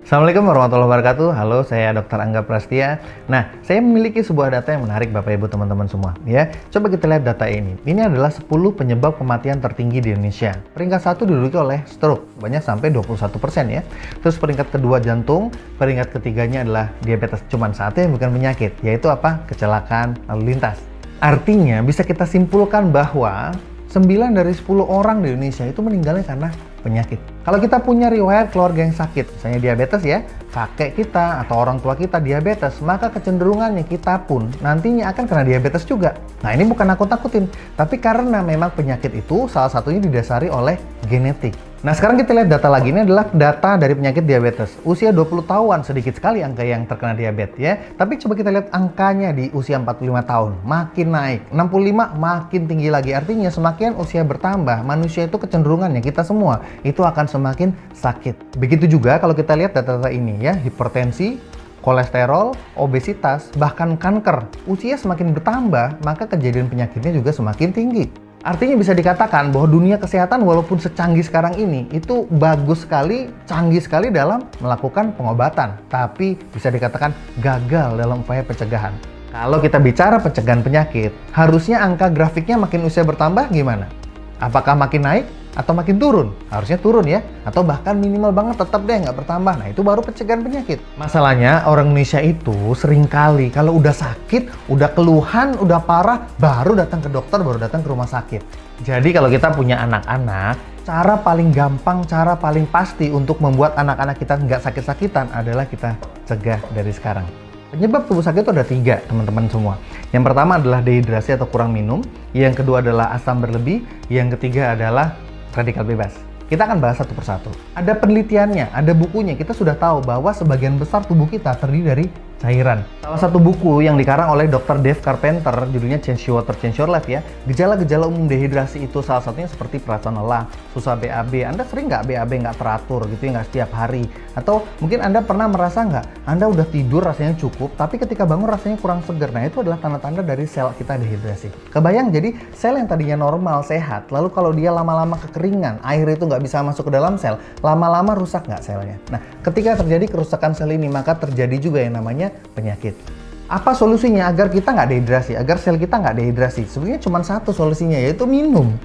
Assalamualaikum warahmatullahi wabarakatuh. Halo, saya Dr. Angga Prastia. Nah, saya memiliki sebuah data yang menarik Bapak Ibu teman-teman semua ya. Coba kita lihat data ini. Ini adalah 10 penyebab kematian tertinggi di Indonesia. Peringkat 1 diduduki oleh stroke, banyak sampai 21% ya. Terus peringkat kedua jantung, peringkat ketiganya adalah diabetes. Cuman satu yang bukan penyakit, yaitu apa? Kecelakaan lalu lintas. Artinya bisa kita simpulkan bahwa 9 dari 10 orang di Indonesia itu meninggalnya karena penyakit. Kalau kita punya riwayat keluarga yang sakit, misalnya diabetes ya, kakek kita atau orang tua kita diabetes, maka kecenderungannya kita pun nantinya akan kena diabetes juga. Nah, ini bukan nakut-nakutin, tapi karena memang penyakit itu salah satunya didasari oleh genetik. Nah, sekarang kita lihat data lagi. Ini adalah data dari penyakit diabetes. Usia 20 tahun, sedikit sekali angka yang terkena diabetes ya. Tapi coba kita lihat angkanya di usia 45 tahun. Makin naik. 65 makin tinggi lagi. Artinya semakin usia bertambah, manusia itu kecenderungannya, kita semua, itu akan semakin sakit. Begitu juga kalau kita lihat data-data ini ya. Hipertensi, kolesterol, obesitas, bahkan kanker. Usia semakin bertambah, maka kejadian penyakitnya juga semakin tinggi. Artinya bisa dikatakan bahwa dunia kesehatan walaupun secanggih sekarang ini, itu bagus sekali, canggih sekali dalam melakukan pengobatan. Tapi bisa dikatakan gagal dalam upaya pencegahan. Kalau kita bicara pencegahan penyakit, harusnya angka grafiknya makin usia bertambah gimana? Apakah makin naik atau makin turun? Harusnya turun ya, atau bahkan minimal banget tetap deh nggak bertambah. Nah, itu baru pencegahan penyakit. Masalahnya orang Indonesia itu seringkali kalau udah sakit, udah keluhan, udah parah, baru datang ke dokter, baru datang ke rumah sakit. Jadi kalau kita punya anak-anak, cara paling gampang, cara paling pasti untuk membuat anak-anak kita nggak sakit-sakitan adalah kita cegah dari sekarang. Penyebab tubuh sakit itu ada 3, teman-teman semua. Yang pertama adalah dehidrasi atau kurang minum. Yang kedua adalah asam berlebih. Yang ketiga adalah radikal bebas. Kita akan bahas satu persatu. Ada penelitiannya, ada bukunya. Kita sudah tahu bahwa sebagian besar tubuh kita terdiri dari cairan. Salah satu buku yang dikarang oleh Dr. Dave Carpenter, judulnya Change Your Water, Change Your Life ya. Gejala-gejala umum dehidrasi itu salah satunya seperti perasaan lelah, susah BAB. Anda sering nggak BAB nggak teratur gitu ya, nggak setiap hari? Atau mungkin Anda pernah merasa nggak, Anda udah tidur rasanya cukup, tapi ketika bangun rasanya kurang segar. Nah, itu adalah tanda-tanda dari sel kita dehidrasi. Kebayang, jadi sel yang tadinya normal, sehat, lalu kalau dia lama-lama kekeringan, air itu nggak bisa masuk ke dalam sel, lama-lama rusak nggak selnya? Nah, ketika terjadi kerusakan sel ini, maka terjadi juga yang namanya penyakit. Apa solusinya agar kita nggak dehidrasi, agar sel kita nggak dehidrasi? Sebenarnya cuma satu solusinya, yaitu minum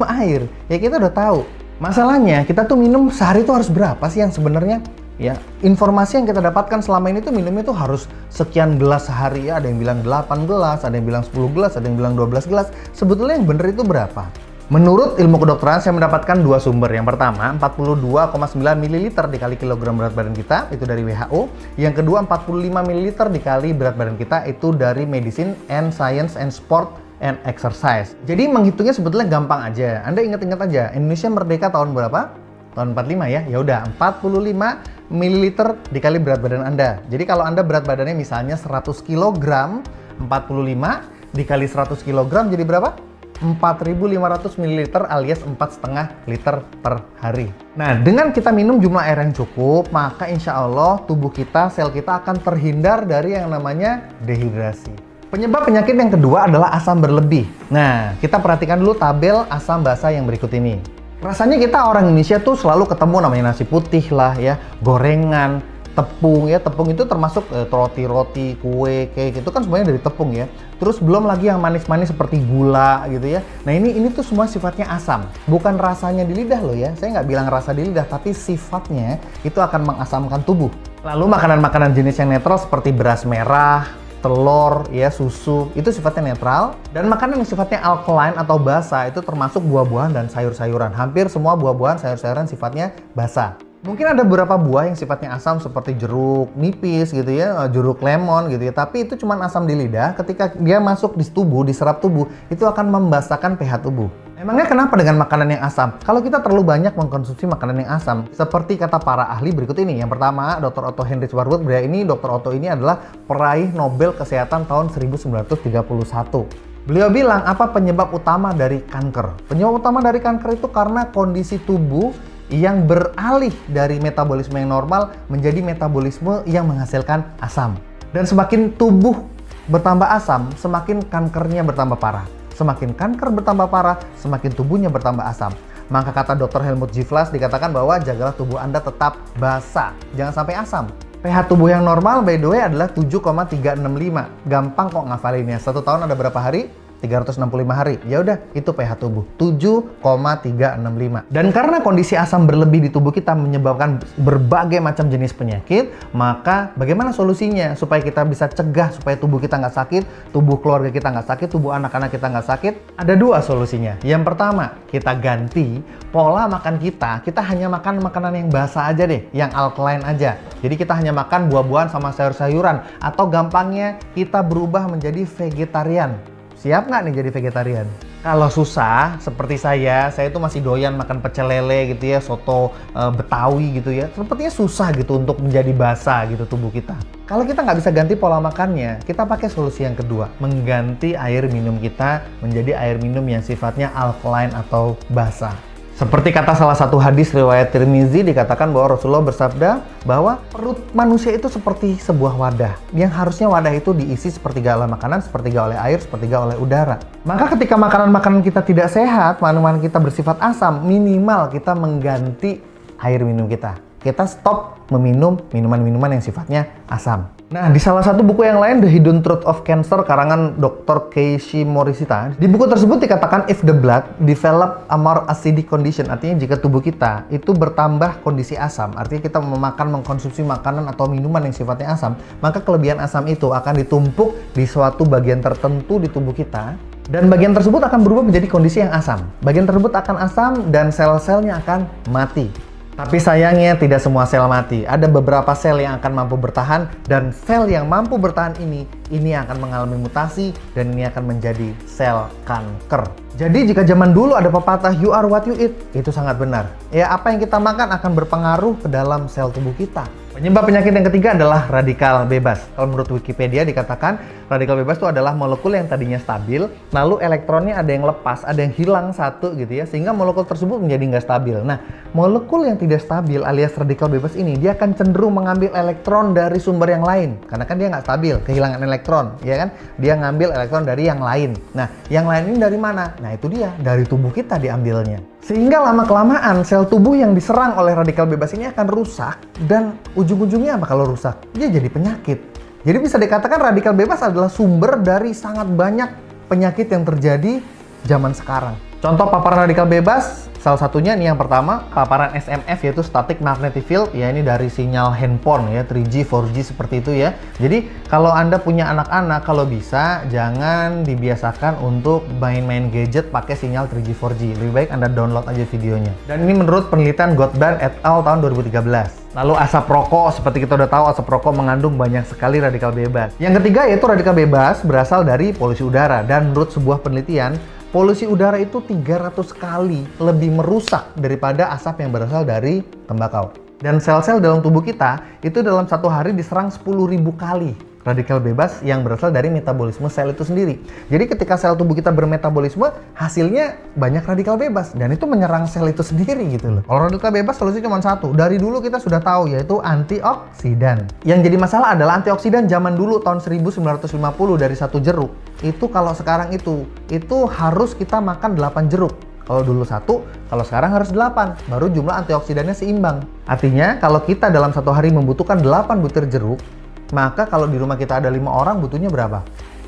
air. Ya, kita udah tahu. Masalahnya kita tuh minum sehari tuh harus berapa sih yang sebenarnya? Ya, informasi yang kita dapatkan selama ini tuh minumnya tuh harus sekian gelas sehari ya. Ada yang bilang 8 gelas, ada yang bilang 10 gelas, ada yang bilang 12 gelas. Sebetulnya yang bener itu berapa? Menurut ilmu kedokteran, saya mendapatkan 2 sumber. Yang pertama, 42,9 ml dikali kilogram berat badan kita, itu dari WHO. Yang kedua, 45 ml dikali berat badan kita, itu dari Medicine and Science and Sport and Exercise. Jadi menghitungnya sebetulnya gampang aja. Anda ingat-ingat aja, Indonesia merdeka tahun berapa? Tahun 45 ya. Ya udah, 45 ml dikali berat badan Anda. Jadi kalau Anda berat badannya misalnya 100 kg, 45 dikali 100 kg jadi berapa? 4.500 ml alias 4,5 liter per hari. Nah, dengan kita minum jumlah air yang cukup, maka insya Allah tubuh kita, sel kita akan terhindar dari yang namanya dehidrasi. Penyebab penyakit yang kedua adalah asam berlebih. Nah, kita perhatikan dulu tabel asam basa yang berikut ini. Rasanya kita orang Indonesia tuh selalu ketemu namanya nasi putih lah ya, gorengan, tepung ya. Tepung itu termasuk roti-roti, kue, cake, itu kan semuanya dari tepung ya. Terus belum lagi yang manis-manis seperti gula gitu ya. Nah, ini tuh semua sifatnya asam. Bukan rasanya di lidah loh ya. Saya nggak bilang rasa di lidah, tapi sifatnya itu akan mengasamkan tubuh. Lalu makanan-makanan jenis yang netral seperti beras merah, telur, ya, susu, itu sifatnya netral. Dan makanan yang sifatnya alkaline atau basa itu termasuk buah-buahan dan sayur-sayuran. Hampir semua buah-buahan, sayur-sayuran sifatnya basa. Mungkin ada beberapa buah yang sifatnya asam seperti jeruk nipis gitu ya, jeruk lemon gitu ya. Tapi itu cuma asam di lidah, ketika dia masuk di tubuh, diserap tubuh, itu akan membasahkan pH tubuh. Emangnya kenapa dengan makanan yang asam? Kalau kita terlalu banyak mengkonsumsi makanan yang asam, seperti kata para ahli berikut ini. Yang pertama, Dr. Otto Heinrich Warburg. Dr. Otto ini adalah peraih Nobel Kesehatan tahun 1931. Beliau bilang, apa penyebab utama dari kanker? Penyebab utama dari kanker itu karena kondisi tubuh yang beralih dari metabolisme yang normal menjadi metabolisme yang menghasilkan asam. Dan semakin tubuh bertambah asam, semakin kankernya bertambah parah. Semakin kanker bertambah parah, semakin tubuhnya bertambah asam. Maka kata Dr. Helmut Givlas dikatakan bahwa jagalah tubuh Anda tetap basah, jangan sampai asam. pH tubuh yang normal by the way adalah 7,365. Gampang kok ngafalinnya. 1 tahun ada berapa hari? 365 hari. Ya udah, itu pH tubuh 7,365. Dan karena kondisi asam berlebih di tubuh kita menyebabkan berbagai macam jenis penyakit, maka bagaimana solusinya supaya kita bisa cegah supaya tubuh kita nggak sakit, tubuh keluarga kita nggak sakit, tubuh anak-anak kita nggak sakit? Ada 2 solusinya. Yang pertama, kita ganti pola makan kita. Kita hanya makan makanan yang basah aja deh, yang alkaline aja. Jadi kita hanya makan buah-buahan sama sayur-sayuran, atau gampangnya kita berubah menjadi vegetarian. Siap nggak nih jadi vegetarian? Kalau susah, seperti saya itu masih doyan makan pecel lele gitu ya, soto Betawi gitu ya. Sepertinya susah gitu untuk menjadi basah gitu tubuh kita. Kalau kita nggak bisa ganti pola makannya, kita pakai solusi yang kedua. Mengganti air minum kita menjadi air minum yang sifatnya alkaline atau basah. Seperti kata salah satu hadis riwayat Tirmizi, dikatakan bahwa Rasulullah bersabda bahwa perut manusia itu seperti sebuah wadah, yang harusnya wadah itu diisi sepertiga oleh makanan, sepertiga oleh air, sepertiga oleh udara. Maka ketika makanan-makanan kita tidak sehat, makanan kita bersifat asam, minimal kita mengganti air minum kita. Kita stop meminum minuman-minuman yang sifatnya asam. Nah, di salah satu buku yang lain, The Hidden Truth of Cancer, karangan Dr. Keiichi Morishita, di buku tersebut dikatakan if the blood develop a more acidic condition, artinya jika tubuh kita itu bertambah kondisi asam, artinya kita mengkonsumsi makanan atau minuman yang sifatnya asam, maka kelebihan asam itu akan ditumpuk di suatu bagian tertentu di tubuh kita, dan bagian tersebut akan berubah menjadi kondisi yang asam. Bagian tersebut akan asam dan sel-selnya akan mati. Tapi sayangnya tidak semua sel mati. Ada beberapa sel yang akan mampu bertahan, dan sel yang mampu bertahan ini akan mengalami mutasi dan ini akan menjadi sel kanker. Jadi jika zaman dulu ada pepatah you are what you eat, itu sangat benar. Ya, apa yang kita makan akan berpengaruh ke dalam sel tubuh kita. Penyebab penyakit yang ketiga adalah radikal bebas. Kalau menurut Wikipedia dikatakan radikal bebas itu adalah molekul yang tadinya stabil, lalu elektronnya ada yang lepas, ada yang hilang satu gitu ya, sehingga molekul tersebut menjadi nggak stabil. Nah, molekul yang tidak stabil alias radikal bebas ini, dia akan cenderung mengambil elektron dari sumber yang lain. Karena kan dia nggak stabil, kehilangan elektron, ya kan? Dia ngambil elektron dari yang lain. Nah, yang lain ini dari mana? Nah, itu dia, dari tubuh kita diambilnya. Sehingga lama-kelamaan sel tubuh yang diserang oleh radikal bebas ini akan rusak, dan ujung-ujungnya apa kalau rusak? Dia jadi penyakit. Jadi bisa dikatakan radikal bebas adalah sumber dari sangat banyak penyakit yang terjadi zaman sekarang. Contoh paparan radikal bebas, salah satunya nih yang pertama, paparan SMF yaitu static magnetic field, ya ini dari sinyal handphone ya, 3G, 4G seperti itu ya. Jadi kalau Anda punya anak-anak, kalau bisa jangan dibiasakan untuk main-main gadget pakai sinyal 3G, 4G. Lebih baik Anda download aja videonya. Dan ini menurut penelitian Gottman et al. Tahun 2013. Lalu asap rokok, seperti kita udah tahu asap rokok mengandung banyak sekali radikal bebas. Yang ketiga yaitu radikal bebas berasal dari polusi udara, dan menurut sebuah penelitian, polusi udara itu 300 kali lebih merusak daripada asap yang berasal dari tembakau. Dan sel-sel dalam tubuh kita itu dalam satu hari diserang 10.000 kali radikal bebas yang berasal dari metabolisme sel itu sendiri. Jadi ketika sel tubuh kita bermetabolisme, hasilnya banyak radikal bebas, dan itu menyerang sel itu sendiri gitu loh. Kalau radikal bebas solusi cuma satu, dari dulu kita sudah tahu, yaitu antioksidan. Yang jadi masalah adalah antioksidan zaman dulu tahun 1950 dari satu jeruk. Itu kalau sekarang itu harus kita makan 8 jeruk. Kalau dulu 1, kalau sekarang harus 8, baru jumlah antioksidannya seimbang. Artinya kalau kita dalam satu hari membutuhkan 8 butir jeruk, maka kalau di rumah kita ada 5 orang, butuhnya berapa?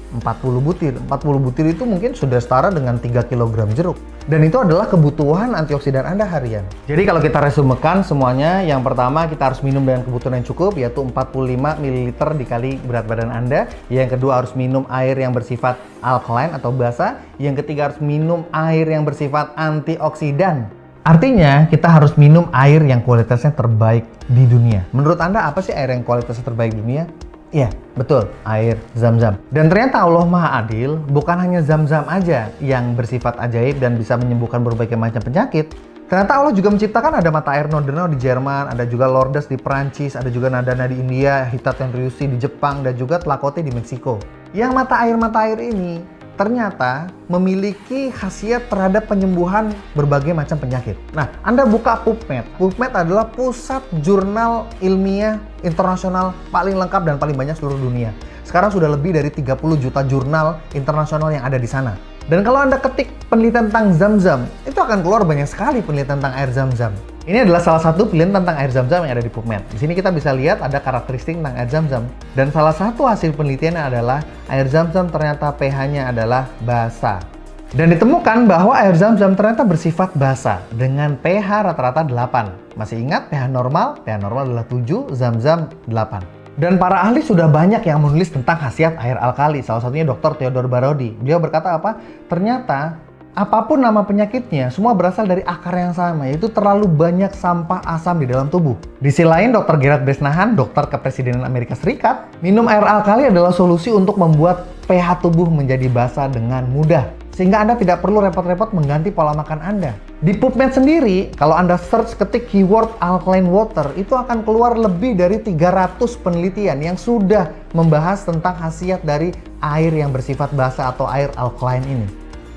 40 butir. 40 butir itu mungkin sudah setara dengan 3 kg jeruk. Dan itu adalah kebutuhan antioksidan Anda harian. Jadi kalau kita resumekan semuanya, yang pertama kita harus minum dengan kebutuhan yang cukup, yaitu 45 ml dikali berat badan Anda. Yang kedua harus minum air yang bersifat alkaline atau basah. Yang ketiga harus minum air yang bersifat antioksidan. Artinya kita harus minum air yang kualitasnya terbaik di dunia. Menurut Anda apa sih air yang kualitasnya terbaik di dunia? Iya, betul, air Zam-Zam. Dan ternyata Allah Maha Adil, bukan hanya Zam-Zam aja yang bersifat ajaib dan bisa menyembuhkan berbagai macam penyakit. Ternyata Allah juga menciptakan ada mata air Nordernau di Jerman, ada juga Lourdes di Perancis, ada juga Nadana di India, Hitat Ryusi di Jepang, dan juga Tlakote di Meksiko. Yang mata air ini ternyata memiliki khasiat terhadap penyembuhan berbagai macam penyakit. Nah, Anda buka PubMed. PubMed adalah pusat jurnal ilmiah internasional paling lengkap dan paling banyak seluruh dunia. Sekarang sudah lebih dari 30 juta jurnal internasional yang ada di sana. Dan kalau Anda ketik penelitian tentang Zam-Zam, itu akan keluar banyak sekali penelitian tentang air Zam-Zam. Ini adalah salah satu penelitian tentang air Zam-Zam yang ada di PubMed. Di sini kita bisa lihat ada karakteristik tentang air Zam-Zam. Dan salah satu hasil penelitiannya adalah air Zam-Zam ternyata pH-nya adalah basa. Dan ditemukan bahwa air Zam-Zam ternyata bersifat basa dengan pH rata-rata 8. Masih ingat pH normal? pH normal adalah 7, Zam-Zam 8. Dan para ahli sudah banyak yang menulis tentang khasiat air alkali. Salah satunya Dr. Theodore Barodi. Beliau berkata apa? Ternyata apapun nama penyakitnya, semua berasal dari akar yang sama, yaitu terlalu banyak sampah asam di dalam tubuh. Di sisi lain, Dr. Gerard Bresnahan, dokter kepresidenan Amerika Serikat, minum air alkali adalah solusi untuk membuat pH tubuh menjadi basa dengan mudah. Sehingga Anda tidak perlu repot-repot mengganti pola makan Anda. Di PubMed sendiri, kalau Anda search ketik keyword alkaline water, itu akan keluar lebih dari 300 penelitian yang sudah membahas tentang khasiat dari air yang bersifat basa atau air alkaline ini.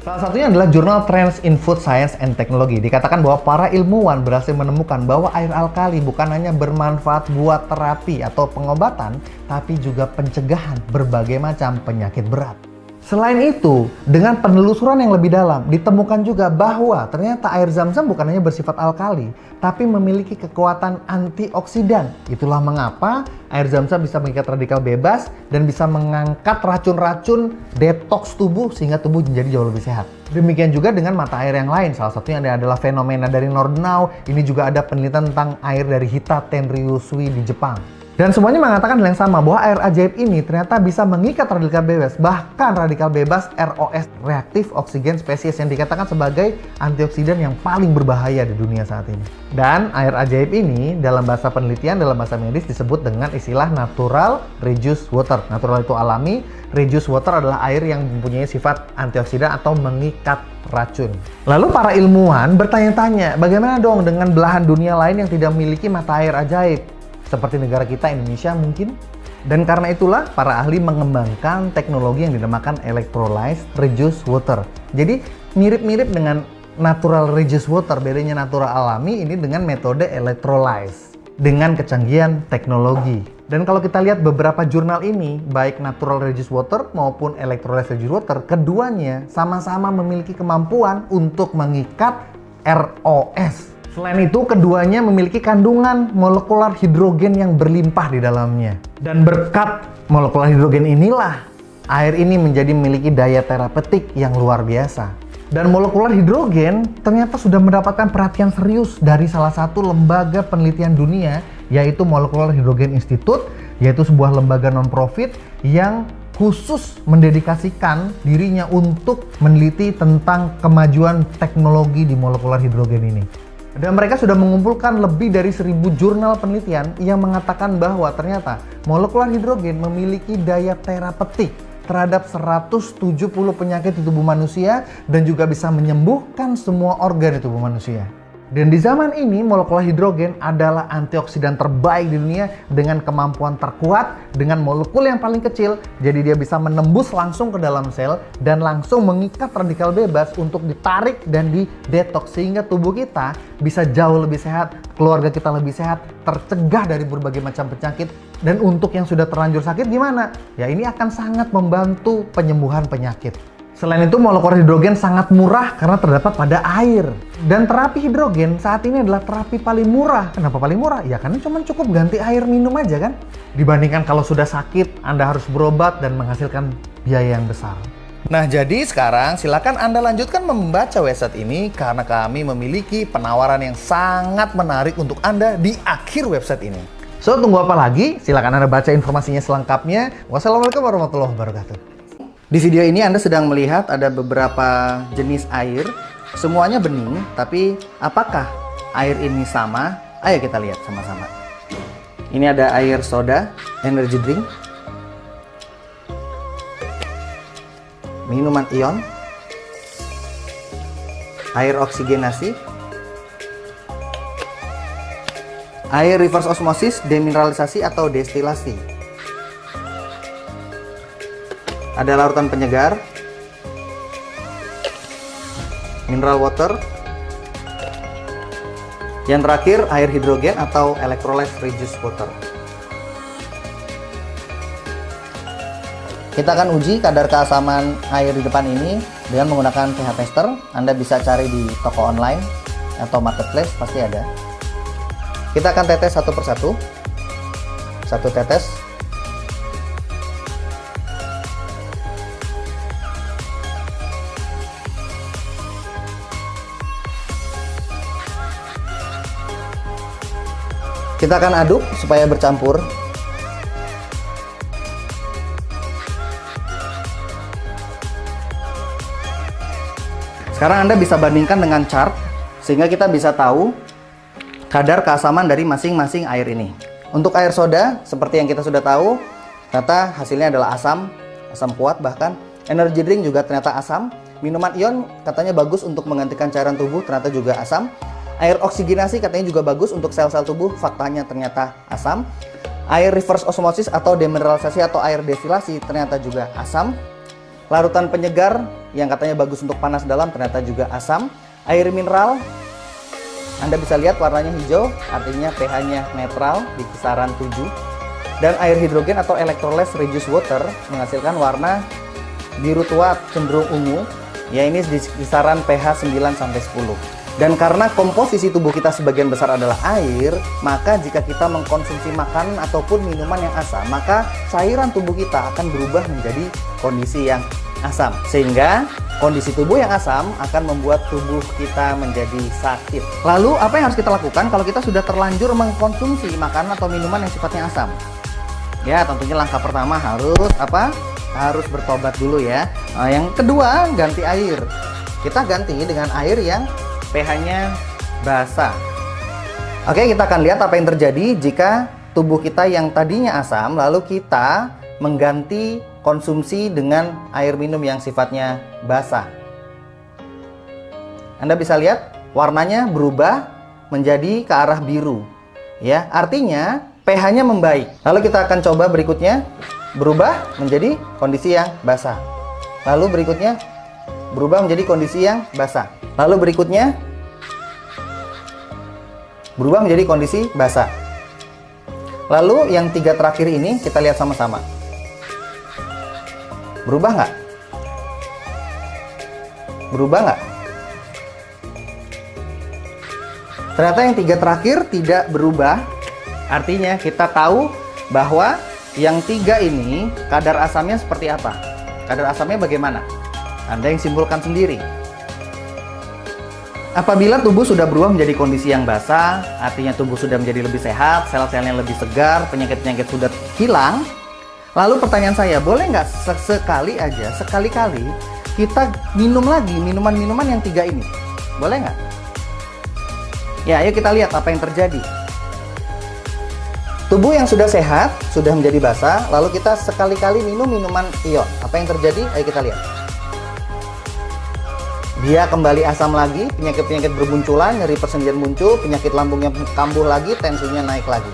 Salah satunya adalah jurnal Trends in Food Science and Technology. Dikatakan bahwa para ilmuwan berhasil menemukan bahwa air alkali bukan hanya bermanfaat buat terapi atau pengobatan, tapi juga pencegahan berbagai macam penyakit berat. Selain itu, dengan penelusuran yang lebih dalam, ditemukan juga bahwa ternyata air Zam-Zam bukan hanya bersifat alkali, tapi memiliki kekuatan antioksidan. Itulah mengapa air Zam-Zam bisa mengikat radikal bebas dan bisa mengangkat racun-racun detoks tubuh sehingga tubuh menjadi jauh lebih sehat. Demikian juga dengan mata air yang lain, salah satunya adalah fenomena dari Nordenau. Ini juga ada penelitian tentang air dari Hita Tenryusui di Jepang. Dan semuanya mengatakan hal yang sama, bahwa air ajaib ini ternyata bisa mengikat radikal bebas, bahkan radikal bebas ROS, reaktif oksigen spesies, yang dikatakan sebagai antioksidan yang paling berbahaya di dunia saat ini. Dan air ajaib ini dalam bahasa penelitian, dalam bahasa medis disebut dengan istilah natural reduced water. Natural itu alami, reduced water adalah air yang mempunyai sifat antioksidan atau mengikat racun. Lalu para ilmuwan bertanya-tanya, bagaimana dong dengan belahan dunia lain yang tidak memiliki mata air ajaib? Seperti negara kita, Indonesia mungkin. Dan karena itulah para ahli mengembangkan teknologi yang dinamakan electrolyzed reduced water. Jadi mirip-mirip dengan natural reduced water, bedanya natural alami ini dengan metode electrolyze dengan kecanggihan teknologi. Dan kalau kita lihat beberapa jurnal ini, baik natural reduced water maupun electrolyzed reduced water, keduanya sama-sama memiliki kemampuan untuk mengikat ROS. Selain itu, keduanya memiliki kandungan molekular hidrogen yang berlimpah di dalamnya. Dan berkat molekular hidrogen inilah, air ini menjadi memiliki daya terapeutik yang luar biasa. Dan molekular hidrogen ternyata sudah mendapatkan perhatian serius dari salah satu lembaga penelitian dunia, yaitu Molecular Hydrogen Institute, yaitu sebuah lembaga non-profit yang khusus mendedikasikan dirinya untuk meneliti tentang kemajuan teknologi di molekular hidrogen ini. Dan mereka sudah mengumpulkan lebih dari 1000 jurnal penelitian yang mengatakan bahwa ternyata molekular hidrogen memiliki daya terapeutik terhadap 170 penyakit di tubuh manusia dan juga bisa menyembuhkan semua organ di tubuh manusia. Dan di zaman ini, molekular hidrogen adalah antioksidan terbaik di dunia dengan kemampuan terkuat, dengan molekul yang paling kecil, jadi dia bisa menembus langsung ke dalam sel dan langsung mengikat radikal bebas untuk ditarik dan didetoks, sehingga tubuh kita bisa jauh lebih sehat, keluarga kita lebih sehat, tercegah dari berbagai macam penyakit. Dan untuk yang sudah terlanjur sakit gimana? Ya ini akan sangat membantu penyembuhan penyakit. Selain itu, molekular hidrogen sangat murah karena terdapat pada air. Dan terapi hidrogen saat ini adalah terapi paling murah. Kenapa paling murah? Ya karena cuma cukup ganti air minum aja kan. Dibandingkan kalau sudah sakit, Anda harus berobat dan menghasilkan biaya yang besar. Nah, jadi sekarang silakan Anda lanjutkan membaca website ini karena kami memiliki penawaran yang sangat menarik untuk Anda di akhir website ini. So, tunggu apa lagi? Silakan Anda baca informasinya selengkapnya. Wassalamualaikum warahmatullahi wabarakatuh. Di video ini Anda sedang melihat ada beberapa jenis air, semuanya bening, tapi apakah air ini sama? Ayo kita lihat sama-sama. Ini ada air soda, energy drink, minuman ion, air oksigenasi, air reverse osmosis, demineralisasi atau destilasi. Ada larutan penyegar, mineral water, yang terakhir air hidrogen atau electrolyzed reduced water. Kita akan uji kadar keasaman air di depan ini dengan menggunakan pH tester. Anda bisa cari di toko online atau marketplace, pasti ada. Kita akan tetes satu persatu. Satu tetes. Kita akan aduk supaya bercampur. Sekarang Anda bisa bandingkan dengan chart, sehingga kita bisa tahu kadar keasaman dari masing-masing air ini. Untuk air soda, seperti yang kita sudah tahu, ternyata hasilnya adalah asam, asam kuat bahkan. Energy drink juga ternyata asam. Minuman ion katanya bagus untuk menggantikan cairan tubuh, ternyata juga asam. Air oksigenasi katanya juga bagus untuk sel-sel tubuh, faktanya ternyata asam. Air reverse osmosis atau demineralisasi atau air destilasi ternyata juga asam. Larutan penyegar yang katanya bagus untuk panas dalam ternyata juga asam. Air mineral, Anda bisa lihat warnanya hijau, artinya pH-nya netral di kisaran 7. Dan air hidrogen atau electrolyte reduced water menghasilkan warna biru tua cenderung ungu, ya ini di kisaran pH 9 sampai 10. Dan karena komposisi tubuh kita sebagian besar adalah air, maka jika kita mengkonsumsi makanan ataupun minuman yang asam, maka cairan tubuh kita akan berubah menjadi kondisi yang asam. Sehingga kondisi tubuh yang asam akan membuat tubuh kita menjadi sakit. Lalu apa yang harus kita lakukan kalau kita sudah terlanjur mengkonsumsi makanan atau minuman yang sifatnya asam? Ya, tentunya langkah pertama harus apa? Harus bertobat dulu ya. Nah, yang kedua, ganti air. Kita ganti dengan air yang pH-nya basah. Oke, kita akan lihat apa yang terjadi jika tubuh kita yang tadinya asam, lalu kita mengganti konsumsi dengan air minum yang sifatnya basah. Anda bisa lihat warnanya berubah menjadi ke arah biru. Ya, artinya pH-nya membaik. Lalu kita akan coba berikutnya, berubah menjadi kondisi yang basah. Lalu berikutnya berubah menjadi kondisi yang basah. Lalu berikutnya berubah menjadi kondisi basah. Lalu yang 3 terakhir ini kita lihat sama-sama. Berubah nggak? Berubah nggak? Ternyata yang 3 terakhir tidak berubah. Artinya kita tahu bahwa yang 3 ini kadar asamnya seperti apa? Kadar asamnya bagaimana? Anda yang simpulkan sendiri. Apabila tubuh sudah berubah menjadi kondisi yang basah, artinya tubuh sudah menjadi lebih sehat, sel-selnya lebih segar, penyakit-penyakit sudah hilang. Lalu pertanyaan saya, boleh nggak sekali-kali kita minum lagi minuman-minuman yang 3 ini? Boleh nggak? Ya, ayo kita lihat apa yang terjadi. Tubuh yang sudah sehat, sudah menjadi basah, lalu kita sekali-kali minum minuman ion. Apa yang terjadi? Ayo kita lihat. Dia kembali asam lagi, penyakit-penyakit bermunculan, nyeri persendian muncul, penyakit lambungnya kambuh lagi, tensinya naik lagi.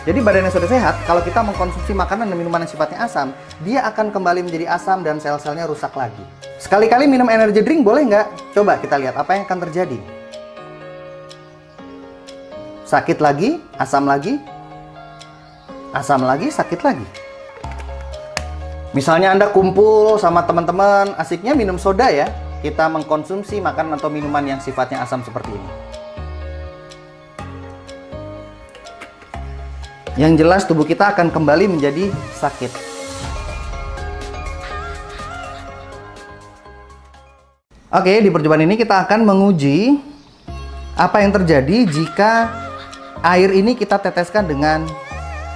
Jadi badan yang sudah sehat, kalau kita mengkonsumsi makanan dan minuman yang sifatnya asam, dia akan kembali menjadi asam dan sel-selnya rusak lagi. Sekali-kali minum energy drink boleh nggak? Coba kita lihat apa yang akan terjadi. Sakit lagi, asam lagi, sakit lagi. Misalnya Anda kumpul sama teman-teman, asiknya minum soda ya. Kita mengkonsumsi makanan atau minuman yang sifatnya asam seperti ini. Yang jelas tubuh kita akan kembali menjadi sakit. Oke, di percobaan ini kita akan menguji apa yang terjadi jika air ini kita teteskan dengan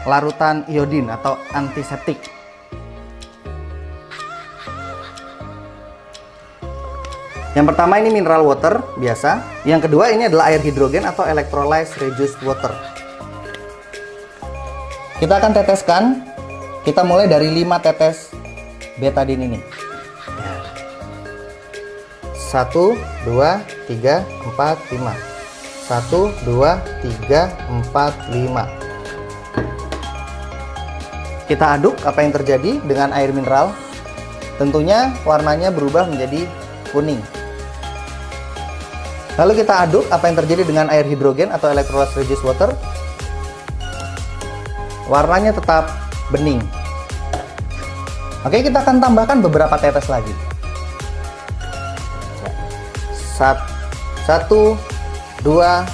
larutan iodin atau antiseptik. Yang pertama ini mineral water biasa. Yang kedua ini adalah air hidrogen atau electrolyte reduced water. Kita akan teteskan. Kita mulai dari 5 tetes betadine ini. 1, 2, 3, 4, 5. 1, 2, 3, 4, 5. Kita aduk apa yang terjadi dengan air mineral. Tentunya warnanya berubah menjadi kuning. Lalu kita aduk apa yang terjadi dengan air hidrogen atau electrolyte reduced water. Warnanya tetap bening. Oke, kita akan tambahkan beberapa tetes lagi. 1, 2,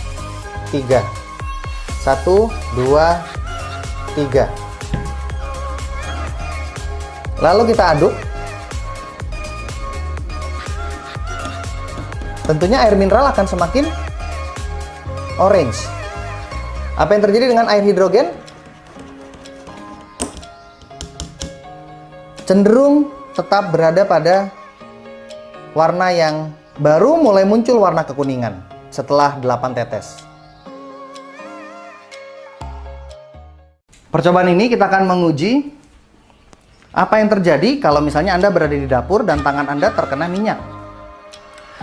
3. 1, 2, 3. Lalu kita aduk. Tentunya air mineral akan semakin orange. Apa yang terjadi dengan air hidrogen? Cenderung tetap berada pada warna yang baru mulai muncul warna kekuningan setelah 8 tetes. Percobaan ini kita akan menguji apa yang terjadi kalau misalnya Anda berada di dapur dan tangan Anda terkena minyak.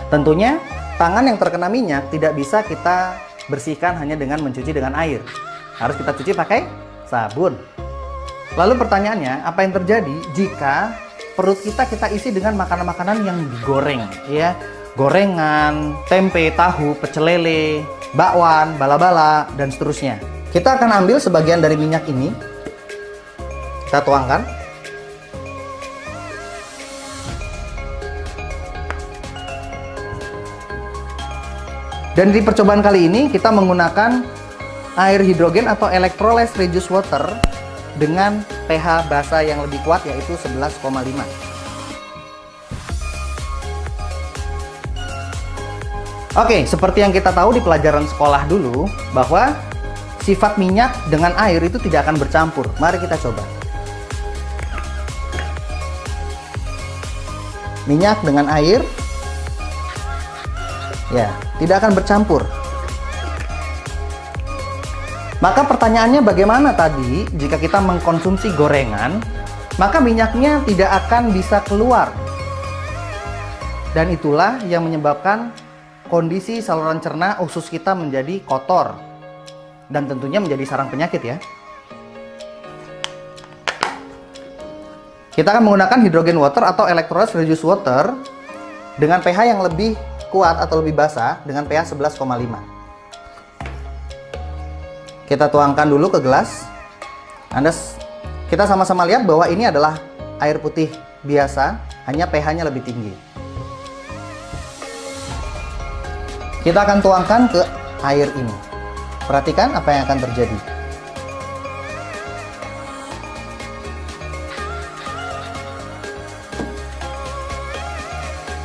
Tentunya tangan yang terkena minyak tidak bisa kita bersihkan hanya dengan mencuci dengan air. Harus kita cuci pakai sabun. Lalu pertanyaannya, apa yang terjadi jika perut kita isi dengan makanan-makanan yang digoreng, ya? Gorengan, tempe, tahu, pecel lele, bakwan, bala-bala, dan seterusnya. Kita akan ambil sebagian dari minyak ini, kita tuangkan. Dan di percobaan kali ini kita menggunakan air hidrogen atau electrolyzed reduced water dengan pH basa yang lebih kuat, yaitu 11,5. Oke, seperti yang kita tahu di pelajaran sekolah dulu, bahwa sifat minyak dengan air itu tidak akan bercampur. Mari kita coba. Minyak dengan air, ya, tidak akan bercampur. Maka pertanyaannya, bagaimana tadi jika kita mengkonsumsi gorengan, maka minyaknya tidak akan bisa keluar. Dan itulah yang menyebabkan kondisi saluran cerna usus kita menjadi kotor. Dan tentunya menjadi sarang penyakit, ya. Kita akan menggunakan hydrogen water atau electrolyzed reduced water dengan pH yang lebih kuat atau lebih basa dengan pH 11,5. Kita tuangkan dulu ke gelas. Kita sama-sama lihat bahwa ini adalah air putih biasa, hanya pH-nya lebih tinggi. Kita akan tuangkan ke air ini. Perhatikan apa yang akan terjadi.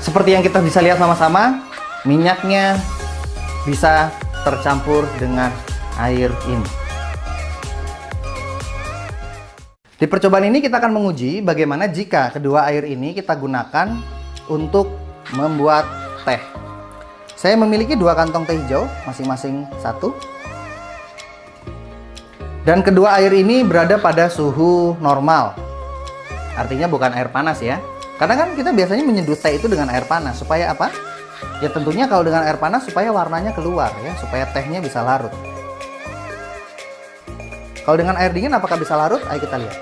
Seperti yang kita bisa lihat sama-sama, minyaknya bisa tercampur dengan air ini. Di percobaan ini kita akan menguji bagaimana jika kedua air ini kita gunakan untuk membuat teh. Saya memiliki 2 kantong teh hijau, masing-masing 1. Dan kedua air ini berada pada suhu normal. Artinya bukan air panas, ya. Karena kan kita biasanya menyeduh teh itu dengan air panas. Supaya apa? Ya tentunya kalau dengan air panas supaya warnanya keluar, ya, supaya tehnya bisa larut. Kalau dengan air dingin apakah bisa larut? Ayo kita lihat.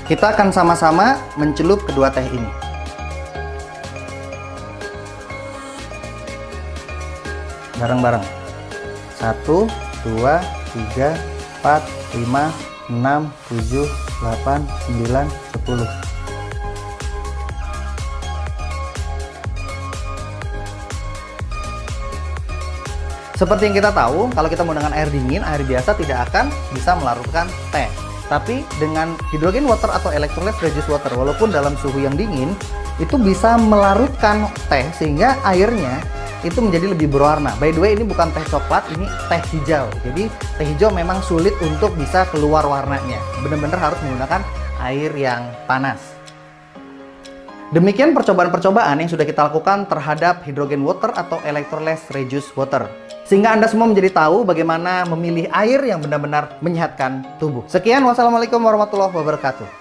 Kita akan sama-sama mencelup kedua teh ini. Bareng-bareng. 1, 2, 3, 4, 5, 6, 7, 8, 9, 10. Seperti yang kita tahu, kalau kita menggunakan air dingin, air biasa tidak akan bisa melarutkan teh. Tapi dengan hydrogen water atau electrolyzed reduced water, walaupun dalam suhu yang dingin, itu bisa melarutkan teh sehingga airnya itu menjadi lebih berwarna. By the way, ini bukan teh coklat, ini teh hijau. Jadi teh hijau memang sulit untuk bisa keluar warnanya. Benar-benar harus menggunakan air yang panas. Demikian percobaan-percobaan yang sudah kita lakukan terhadap hydrogen water atau electrolyzed reduced water. Sehingga Anda semua menjadi tahu bagaimana memilih air yang benar-benar menyehatkan tubuh. Sekian, wassalamualaikum warahmatullahi wabarakatuh.